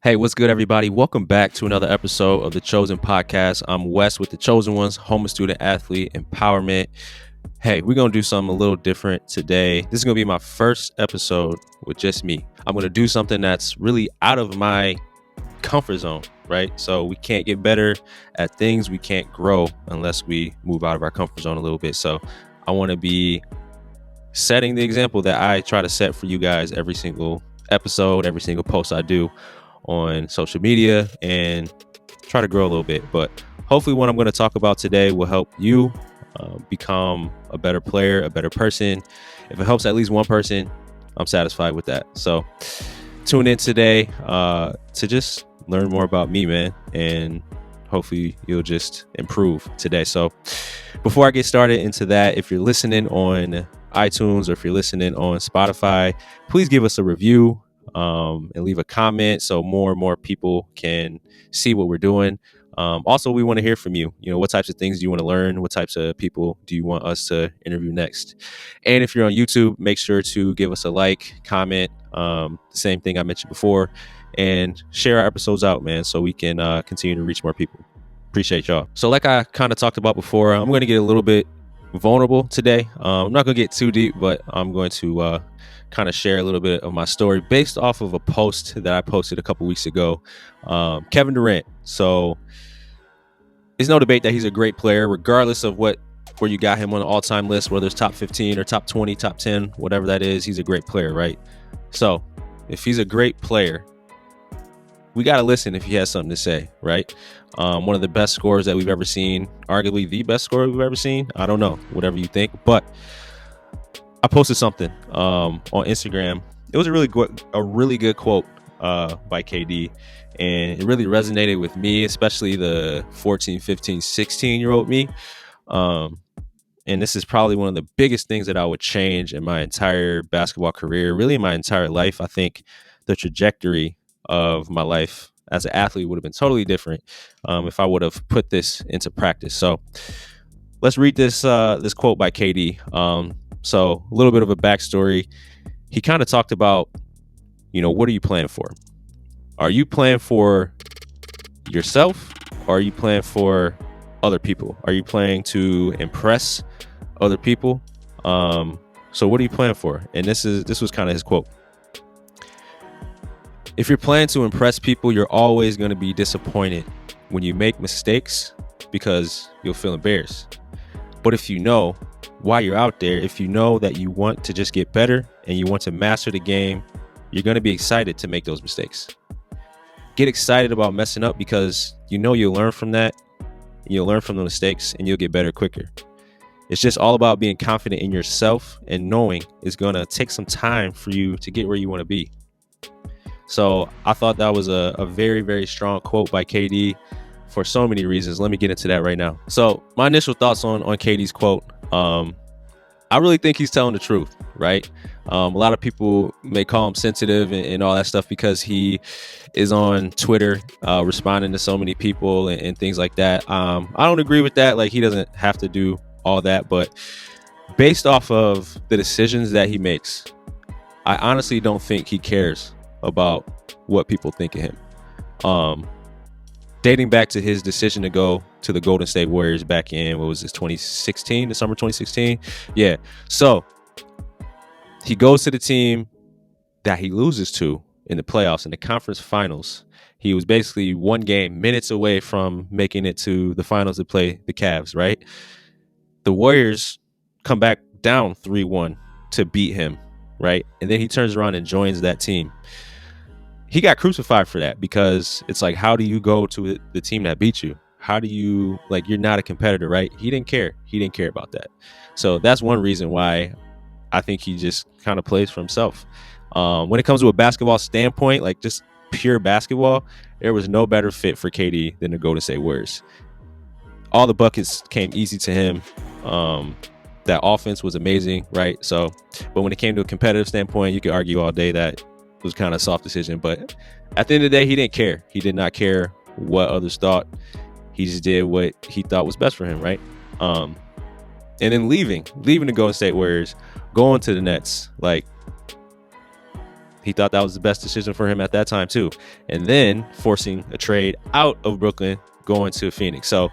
Hey, what's good, everybody? Welcome back to another episode of the Chosen Podcast. I'm Wes with the Chosen Ones, Home Student Athlete Empowerment. Hey, we're going to do something a little different today. This is going to be my first episode with just me. I'm going to do something that's really out of my comfort zone, right? So we can't get better at things. We can't grow unless we move out of our comfort zone a little bit. So I want to be setting the example that I try to set for you guys every single episode, every single post I do on social media, and try to grow a little bit. But hopefully what I'm going to talk about today will help you become a better player, a better person. If it helps at least one person, I'm satisfied with that. So tune in today to just learn more about me, man, and hopefully you'll just improve today. So before I get started into that, if you're listening on iTunes or if you're listening on Spotify, please give us a review and leave a comment so more and more people can see what we're doing. Also, we want to hear from you. You know, what types of things do you want to learn? What types of people do you want us to interview next? And if you're on YouTube, make sure to give us a like, comment, same thing I mentioned before, and share our episodes out, man, so we can continue to reach more people. Appreciate y'all. So like I kind of talked about before, I'm going to get a little bit vulnerable today. I'm not going to get too deep, but I'm going to kind of share a little bit of my story based off of a post that I posted a couple weeks ago. Kevin Durant. So there's no debate that he's a great player, regardless of where you got him on the all-time list, whether it's top 15 or top 20, top 10, whatever that is. He's a great player, right? So if he's a great player, we got to listen if he has something to say, right? One of the best scorers that we've ever seen, arguably the best scorer we've ever seen. I don't know, whatever you think, but I posted something on Instagram. It was a really good quote by KD, and it really resonated with me, especially the 14, 15, 16-year-old me. And this is probably one of the biggest things that I would change in my entire basketball career, really in my entire life. I think the trajectory of my life as an athlete would have been totally different if I would have put this into practice. So let's read this quote by KD. So a little bit of a backstory. He kind of talked about, what are you playing for? Are you playing for yourself, or are you playing for other people? Are you playing to impress other people? So what are you playing for? And this was kind of his quote. If you're playing to impress people, you're always going to be disappointed when you make mistakes because you'll feel embarrassed. But if you know why you're out there, if you know that you want to just get better and you want to master the game, you're going to be excited to make those mistakes. Get excited about messing up because you'll learn from that. You'll learn from the mistakes and you'll get better quicker. It's just all about being confident in yourself and knowing it's going to take some time for you to get where you want to be. So I thought that was a very, very strong quote by KD for so many reasons. Let me get into that right now. So my initial thoughts on KD's quote. I really think he's telling the truth, right? A lot of people may call him sensitive and all that stuff because he is on Twitter responding to so many people and things like that. I don't agree with that. Like, he doesn't have to do all that, but based off of the decisions that he makes, I honestly don't think he cares about what people think of him. Dating back to his decision to go to the Golden State Warriors back in, 2016, the summer 2016? Yeah. So he goes to the team that he loses to in the playoffs, in the conference finals. He was basically one game, minutes away from making it to the finals to play the Cavs, right? The Warriors come back down 3-1 to beat him, right? And then he turns around and joins that team. He got crucified for that because it's like, how do you go to the team that beat you? How do you, you're not a competitor, right? He didn't care. He didn't care about that. So that's one reason why I think he just kind of plays for himself. When it comes to a basketball standpoint, like just pure basketball, there was no better fit for KD than the Golden State Warriors. All the buckets came easy to him. That offense was amazing, right? So, but when it came to a competitive standpoint, you could argue all day that was kind of a soft decision, but at the end of the day, he didn't care. He did not care what others thought. He just did what he thought was best for him, right? And then leaving the Golden State Warriors, going to the Nets, He thought that was the best decision for him at that time too. And then forcing a trade out of Brooklyn, going to Phoenix. So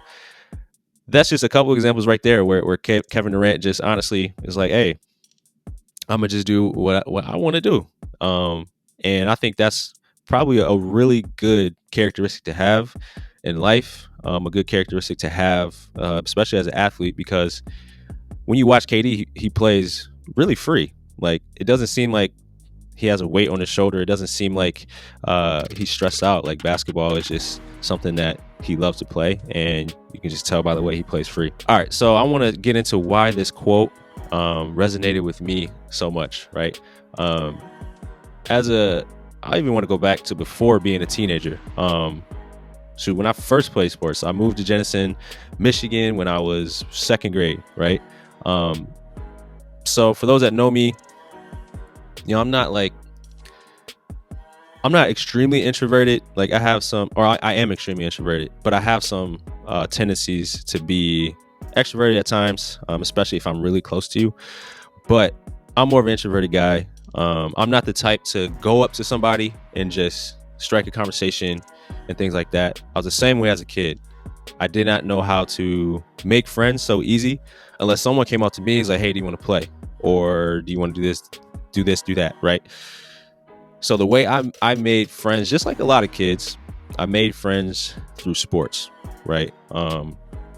that's just a couple examples right there where Kevin Durant just honestly is like, hey, I'm gonna just do what I want to do. And I think that's probably a really good characteristic to have in life, a good characteristic to have, especially as an athlete, because when you watch KD, he plays really free. Like, it doesn't seem like he has a weight on his shoulder. It doesn't seem like he's stressed out. Like, basketball is just something that he loves to play, and you can just tell by the way he plays free. All right, so I want to get into why this quote resonated with me so much, right? I even want to go back to before being a teenager. So when I first played sports, I moved to Jenison, Michigan when I was second grade, right? So for those that know me, I'm not extremely introverted. Like, I have some, or I am extremely introverted, but I have some tendencies to be extroverted at times, especially if I'm really close to you. But I'm more of an introverted guy. I'm not the type to go up to somebody and just strike a conversation and things like that. I was the same way as a kid. I did not know how to make friends so easy unless someone came up to me and was like, hey, do you want to play? Or do you want to do this, do that, right? So the way I made friends, just like a lot of kids, I made friends through sports, right? A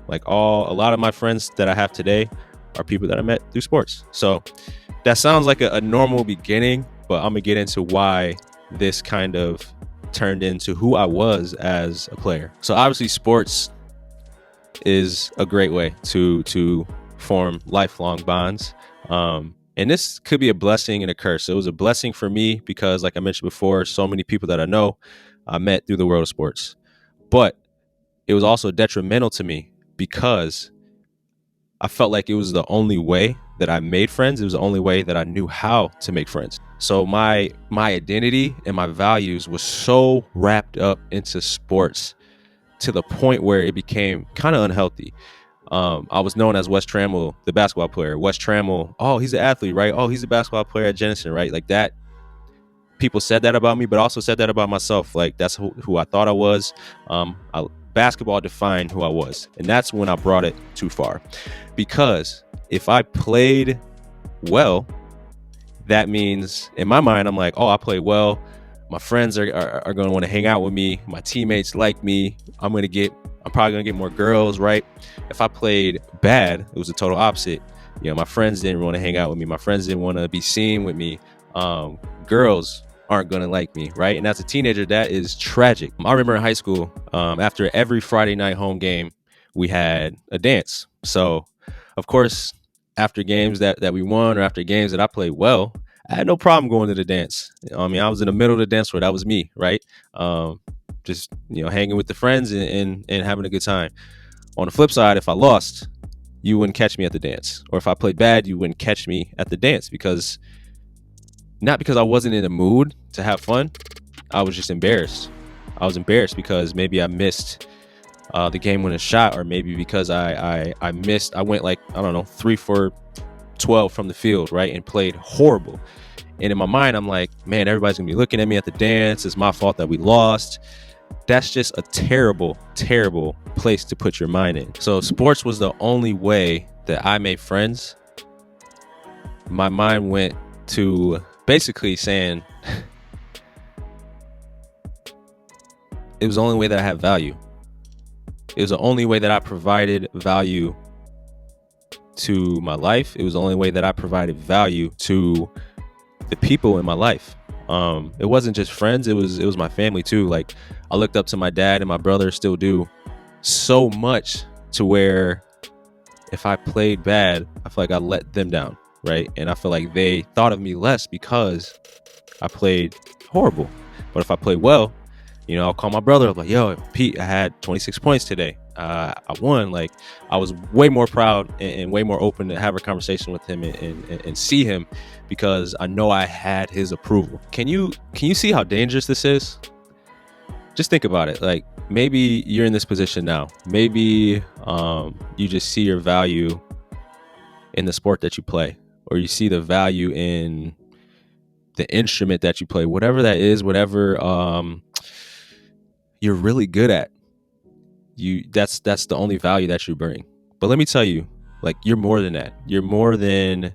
lot of my friends that I have today are people that I met through sports. So that sounds like a normal beginning, but I'm gonna get into why this kind of turned into who I was as a player. So obviously sports is a great way to form lifelong bonds. And this could be a blessing and a curse. It was a blessing for me because, like I mentioned before, so many people that I know I met through the world of sports. But it was also detrimental to me because I felt like it was the only way that I made friends. It was the only way that I knew how to make friends. So my identity and my values was so wrapped up into sports to the point where it became kind of unhealthy. I was known as Wes Trammell, the basketball player. Wes Trammell, oh, he's an athlete, right? Oh, he's a basketball player at Jenison, right? Like that. People said that about me, but also said that about myself. Like, that's who I thought I was. Basketball defined who I was. And that's when I brought it too far. Because if I played well, that means in my mind, I'm like, oh, I played well. My friends are going to want to hang out with me. My teammates like me. I'm probably going to get more girls, right? If I played bad, it was the total opposite. My friends didn't want to hang out with me. My friends didn't want to be seen with me. Girls aren't going to like me, right? And as a teenager, that is tragic. I remember in high school, after every Friday night home game, we had a dance. So, of course, after games that we won or after games that I played well, I had no problem going to the dance. I was in the middle of the dance floor. That was me, right? Just hanging with the friends and having a good time. On the flip side, if I lost, you wouldn't catch me at the dance. Or if I played bad, you wouldn't catch me at the dance not because I wasn't in the mood to have fun. I was just embarrassed. I was embarrassed because maybe I missed the game-winning shot, or maybe because I went 3 for 12 from the field, right, and played horrible. And in my mind, I'm like, man, everybody's gonna be looking at me at the dance. It's my fault that we lost. That's just a terrible, terrible place to put your mind in. So sports was the only way that I made friends. My mind went to basically saying it was the only way that I had value. It was the only way that I provided value to my life. It was the only way that I provided value to the people in my life. It wasn't just friends. It was my family too. Like, I looked up to my dad and my brother, still do, so much to where if I played bad, I feel like I let them down, right? And I feel like they thought of me less because I played horrible. But if I played well, I'll call my brother up like, yo, Pete, I had 26 points today. I won. Like, I was way more proud and way more open to have a conversation with him and see him because I know I had his approval. Can you see how dangerous this is? Just think about it. Like, maybe you're in this position now. Maybe you just see your value in the sport that you play, or you see the value in the instrument that you play, whatever that is, whatever you're really good at, that's the only value that you bring. But let me tell you, like, you're more than that. You're more than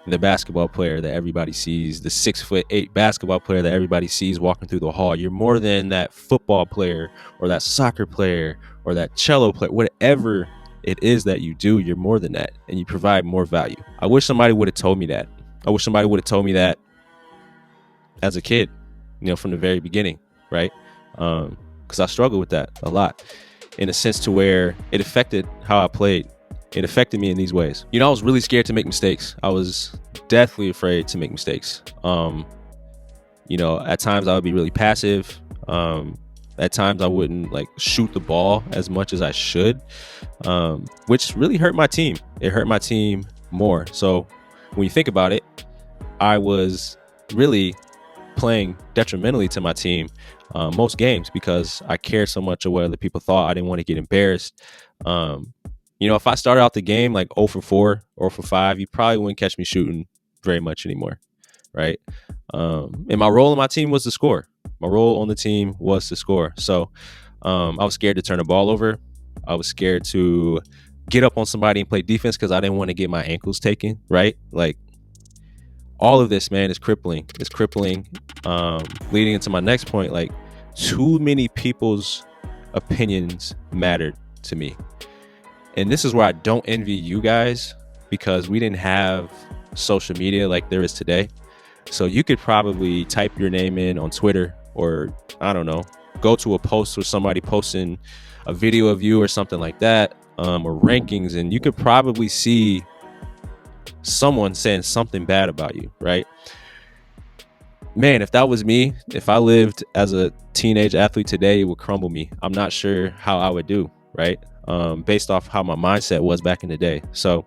the basketball player that everybody sees, the 6'8" basketball player that everybody sees walking through the hall. You're more than that football player or that soccer player or that cello player. Whatever it is that you do, you're more than that, and you provide more value. I wish somebody would have told me that. I wish somebody would have told me that as a kid, from the very beginning, right? Because I struggled with that a lot, in a sense to where it affected how I played. It affected me in these ways. I was really scared to make mistakes. I was deathly afraid to make mistakes. At times I would be really passive. At times I wouldn't shoot the ball as much as I should, which really hurt my team. It hurt my team more. So when you think about it, I was really playing detrimentally to my team most games because I cared so much of what other people thought. I didn't want to get embarrassed. If I started out the game like 0 for 4 or for 5, you probably wouldn't catch me shooting very much anymore, right? And my role in my team was to score. My role on the team was to score. So I was scared to turn the ball over. I was scared to get up on somebody and play defense because I didn't want to get my ankles taken, right? Like, all of this, man, is crippling. It's crippling. Leading into my next point, like, too many people's opinions mattered to me. And this is where I don't envy you guys, because we didn't have social media like there is today. So you could probably type your name in on Twitter, or I don't know, go to a post with somebody posting a video of you or something like that, or rankings, and you could probably see someone saying something bad about you, right? Man, if that was me, if I lived as a teenage athlete today, it would crumble me. I'm not sure how I would do, right? Based off how my mindset was back in the day. So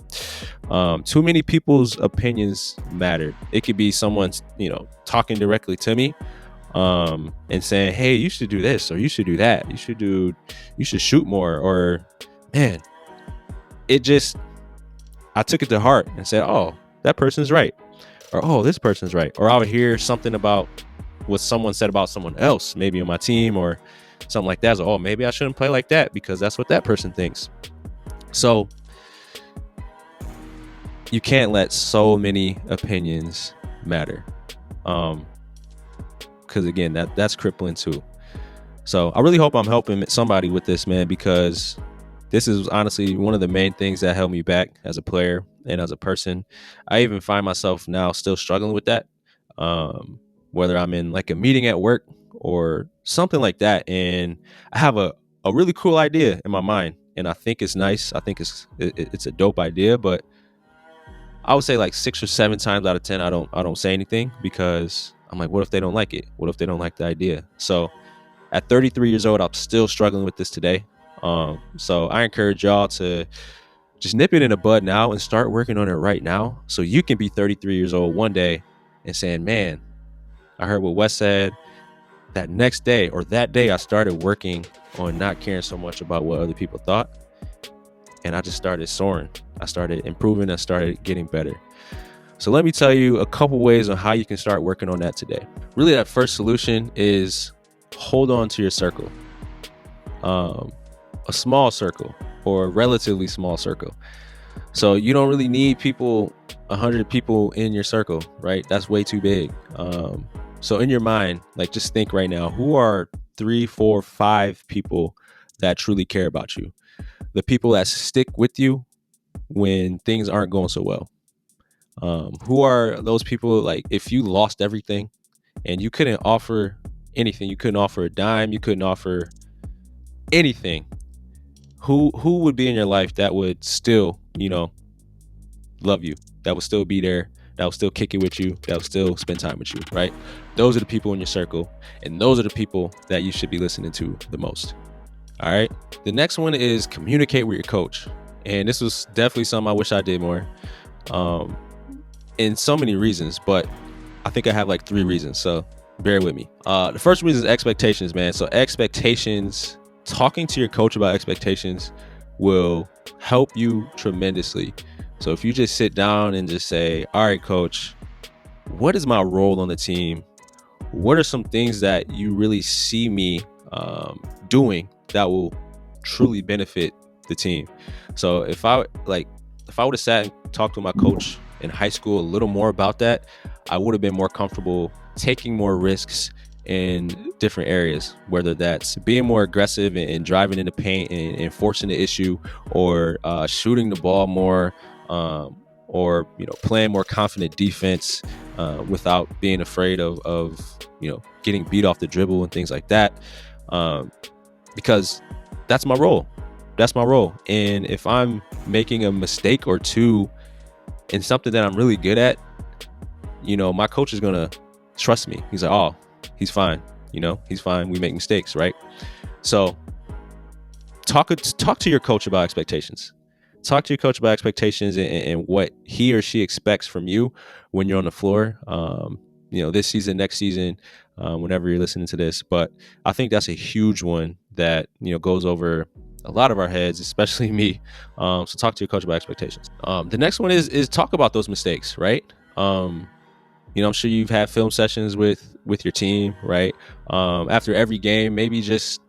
too many people's opinions mattered. It could be someone's, talking directly to me and saying, hey, you should do this, or you should do that. You should shoot more. Or, man, I took it to heart and said, oh, that person's right. Or, oh, this person's right. Or I would hear something about what someone said about someone else, maybe on my team or something like that. So, oh, maybe I shouldn't play like that because that's what that person thinks. So you can't let so many opinions matter. Because again, that's crippling too. So I really hope I'm helping somebody with this, man, because this is honestly one of the main things that held me back as a player and as a person. I even find myself now still struggling with that. Whether I'm in like a meeting at work or something like that, and I have a really cool idea in my mind, and I think it's nice. I think it's a dope idea, but I would say like 6 or 7 times out of 10, I don't say anything, because I'm like, what if they don't like it? What if they don't like the idea? So at 33 years old, I'm still struggling with this today. So I encourage y'all to just nip it in the bud now and start working on it right now, so you can be 33 years old one day and saying, man, I heard what Wes said. That next day or that day, I started working on not caring so much about what other people thought. And I just started soaring. I started improving. I started getting better. So let me tell you a couple ways on how you can start working on that today. Really, that first solution is hold on to your circle. A small circle, or a relatively small circle. So you don't really need 100 people in your circle, right? That's way too big. So in your mind, like, just think right now, who are 3, 4, 5 people that truly care about you? The people that stick with you when things aren't going so well. Who are those people, like, if you lost everything and you couldn't offer anything, you couldn't offer a dime, you couldn't offer anything, who would be in your life that would still, love you, that would still be there, that will still kick it with you, that will still spend time with you, right? Those are the people in your circle, and those are the people that you should be listening to the most. All right. The next one is communicate with your coach. And this was definitely something I wish I did more, in so many reasons, but I think I have like 3 reasons. So bear with me. The first reason is expectations, man. So expectations, talking to your coach about expectations will help you tremendously. So if you just sit down and just say, all right, coach, what is my role on the team? What are some things that you really see me doing that will truly benefit the team? So if I would have sat and talked to my coach in high school a little more about that, I would have been more comfortable taking more risks in different areas, whether that's being more aggressive and driving into paint and forcing the issue, or shooting the ball more, or playing more confident defense without being afraid of getting beat off the dribble and things like that, because that's my role. That's my role. And if I'm making a mistake or two in something that I'm really good at, my coach is gonna trust me. He's like, oh, he's fine. He's fine. We make mistakes, right? So talk to your coach about expectations. Talk to your coach about expectations and what he or she expects from you when you're on the floor. This season, next season, whenever you're listening to this. But I think that's a huge one that goes over a lot of our heads, especially me. So talk to your coach about expectations. The next one is talk about those mistakes, right? I'm sure you've had film sessions with your team, right? After every game, maybe just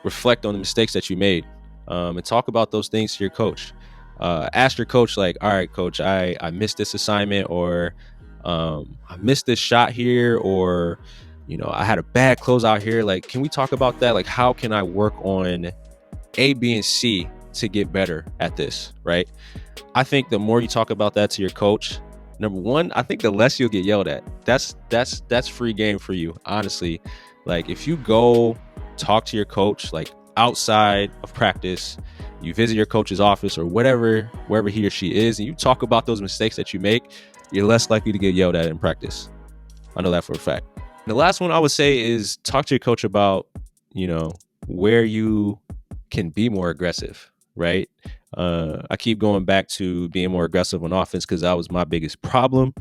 reflect on the mistakes that you made, and talk about those things to your coach. Ask your coach, like, all right, coach, I missed this assignment, or I missed this shot here, or I had a bad closeout here. Like, can we talk about that? Like, how can I work on A, B, and C to get better at this, right? I think the more you talk about that to your coach, number one, I think the less you'll get yelled at. That's free game for you, honestly. Like, if you go talk to your coach, like outside of practice, you visit your coach's office or wherever he or she is, and you talk about those mistakes that you make, you're less likely to get yelled at in practice. I know that for a fact. The last one I would say is talk to your coach about, where you can be more aggressive, right? I keep going back to being more aggressive on offense because that was my biggest problem.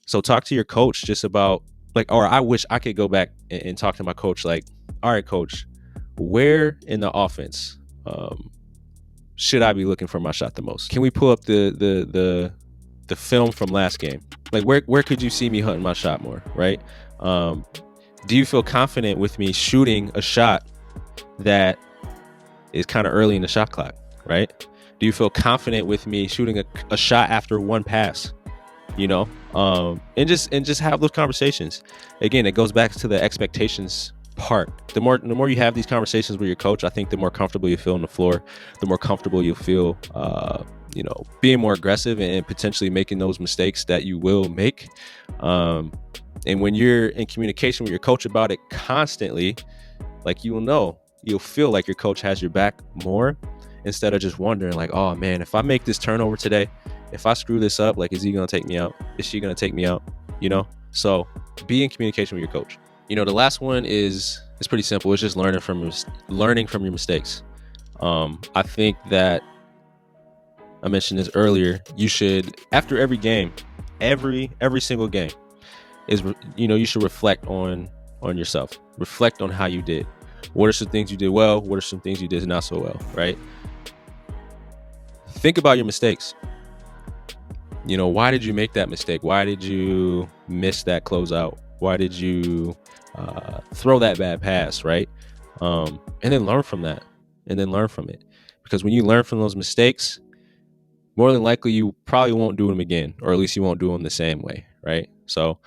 So talk to your coach just about, like, or I wish I could go back and talk to my coach, like, all right, coach, where in the offense should I be looking for my shot the most? Can we pull up the film from last game? Like, where could you see me hunting my shot more, right? Do you feel confident with me shooting a shot that is kind of early in the shot clock, right? Do you feel confident with me shooting a shot after one pass? And just have those conversations. Again, it goes back to the expectations part. The more you have these conversations with your coach, I think the more comfortable you feel on the floor, the more comfortable you'll feel, being more aggressive and potentially making those mistakes that you will make. And when you're in communication with your coach about it constantly, like, you'll feel like your coach has your back more, instead of just wondering, like, oh man, if I make this turnover today, if I screw this up, like, is he going to take me out? Is she going to take me out? So be in communication with your coach. The last one is pretty simple. It's just learning from your mistakes. I think that I mentioned this earlier. You should, after every game, every single game, you should reflect on yourself. Reflect on how you did. What are some things you did well? What are some things you did not so well, right? Think about your mistakes. Why did you make that mistake? Why did you miss that closeout? Why did you throw that bad pass, right? And then learn from that, and then learn from it. Because when you learn from those mistakes, more than likely you probably won't do them again, or at least you won't do them the same way, right? So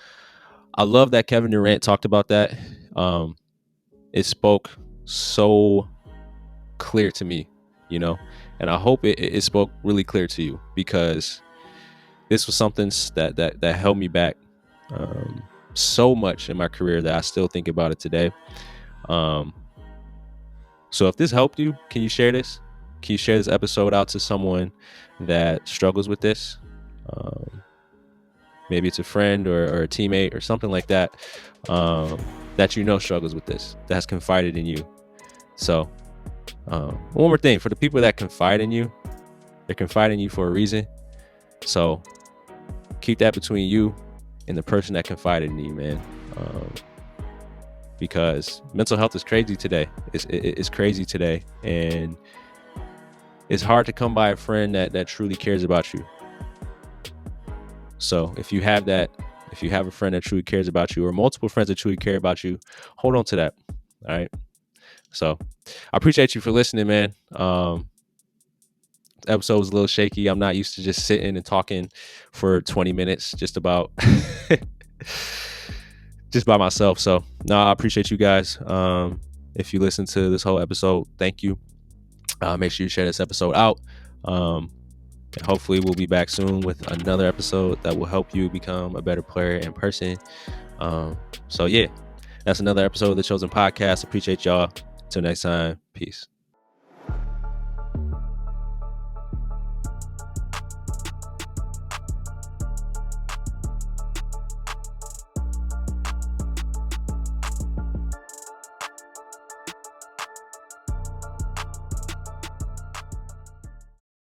I love that Kevin Durant talked about that. It spoke so clear to me, and I hope it spoke really clear to you, because this was something that held me back so much in my career that I still think about it today. So if this helped you, can you share this? Can you share this episode out to someone that struggles with this? Maybe it's a friend or a teammate or something like that, that struggles with this, that has confided in you. So one more thing, for the people that confide in you, they're confiding in you for a reason. So keep that between you and the person that confided in you, man. Because mental health is crazy today. It's crazy today, and it's hard to come by a friend that truly cares about you. So if you have that, If you have a friend that truly cares about you, or multiple friends that truly care about you, hold on to that. All right. So I appreciate you for listening, man. Episode was a little shaky. I'm not used to just sitting and talking for 20 minutes just about just by myself. So no, I appreciate you guys. If you listen to this whole episode, thank you. Make sure you share this episode out. And hopefully we'll be back soon with another episode that will help you become a better player in person. So yeah, that's another episode of the Chosen Podcast. Appreciate y'all. Till next time. Peace.